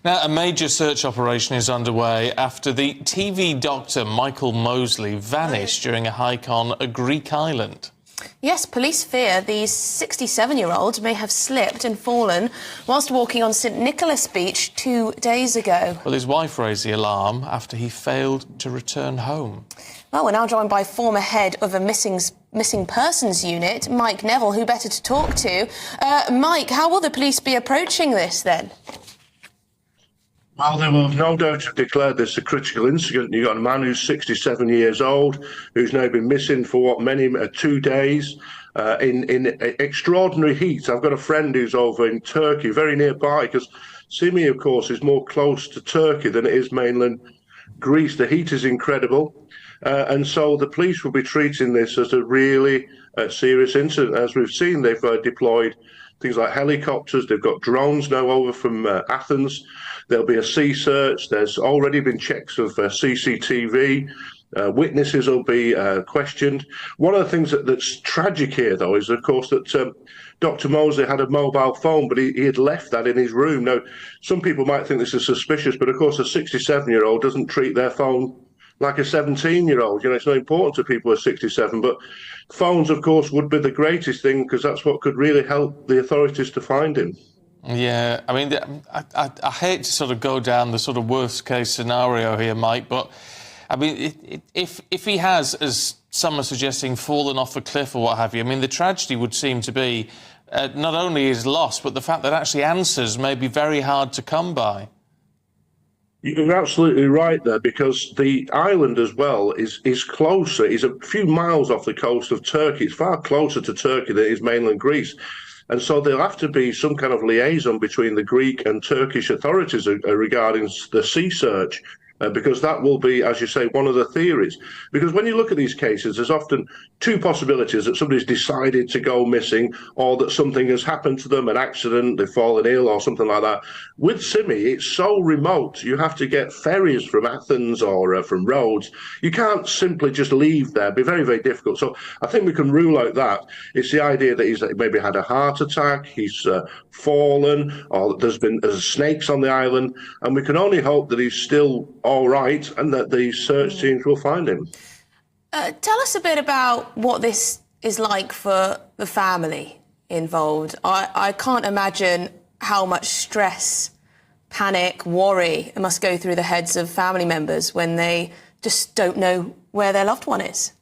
Now, a major search operation is underway after the TV doctor Michael Mosley vanished during a hike on a Greek island. Yes, police fear the 67-year-old may have slipped and fallen whilst walking on St Nicholas Beach 2 days ago. Well, his wife raised the alarm after he failed to return home. Well, we're now joined by former head of a missing persons unit, Mike Neville, who better to talk to. Mike, how will the police be approaching this then? Well, they will no doubt have declared this a critical incident. You've got a man who's 67 years old, who's now been missing for 2 days in extraordinary heat. I've got a friend who's over in Turkey, very nearby, because Symi, of course, is more close to Turkey than it is mainland Greece. The heat is incredible. And so the police will be treating this as a really serious incident. As we've seen, they've deployed things like helicopters. They've got drones now over from Athens. There'll be a sea search. There's already been checks of CCTV. Witnesses will be questioned. One of the things that's tragic here, though, is, of course, that Dr. Mosley had a mobile phone, but he had left that in his room. Now, some people might think this is suspicious, but, of course, a 67-year-old doesn't treat their phone like a 17-year-old. You know, it's not important to people who are 67, but phones, of course, would be the greatest thing, because that's what could really help the authorities to find him. Yeah, I mean, I hate to sort of go down the sort of worst-case scenario here, Mike, but, I mean, if he has, as some are suggesting, fallen off a cliff or what have you, I mean, the tragedy would seem to be not only his loss, but the fact that actually answers may be very hard to come by. You're absolutely right there, because the island as well is closer. It's a few miles off the coast of Turkey. It's far closer to Turkey than it is mainland Greece. And so there'll have to be some kind of liaison between the Greek and Turkish authorities regarding the sea search, because that will be, as you say, one of the theories. Because when you look at these cases, there's often two possibilities: that somebody's decided to go missing, or that something has happened to them, an accident, they've fallen ill or something like that. With Symi, it's so remote. You have to get ferries from Athens or from Rhodes. You can't simply just leave there. It'd be very, very difficult. So I think we can rule out that. It's the idea that he's maybe had a heart attack, he's fallen, or there's been snakes on the island, and we can only hope that he's still all right and that the search teams will find him. Tell us a bit about what this is like for the family involved. I can't imagine how much stress, panic, worry must go through the heads of family members when they just don't know where their loved one is.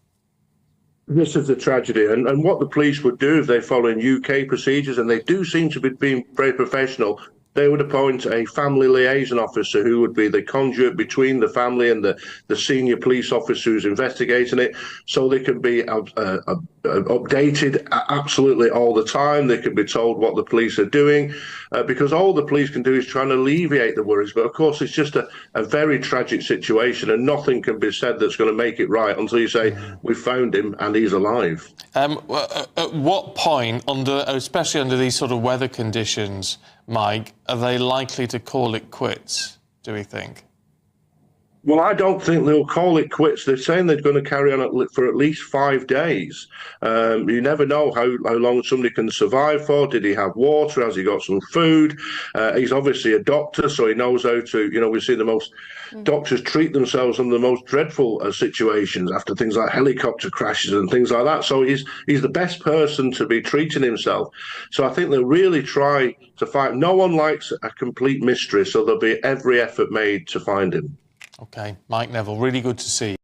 This is the tragedy, and what the police would do if they follow in UK procedures, and they do seem to be being very professional, they would appoint a family liaison officer who would be the conduit between the family and the senior police officer who's investigating it, so they can be updated absolutely all the time. They can be told what the police are doing, because all the police can do is try and alleviate the worries. But, of course, it's just a very tragic situation, and nothing can be said that's going to make it right until you say, we found him and he's alive. At what point, especially under these sort of weather conditions, Mike, are they likely to call it quits, do we think? Well, I don't think they'll call it quits. They're saying they're going to carry on for at least 5 days. You never know how long somebody can survive for. Did he have water? Has he got some food? He's obviously a doctor, so he knows how to, you know, we've seen the most doctors treat themselves in the most dreadful situations after things like helicopter crashes and things like that. So he's the best person to be treating himself. So I think they'll really try to find. No one likes a complete mystery, so there'll be every effort made to find him. OK, Mike Neville, really good to see you.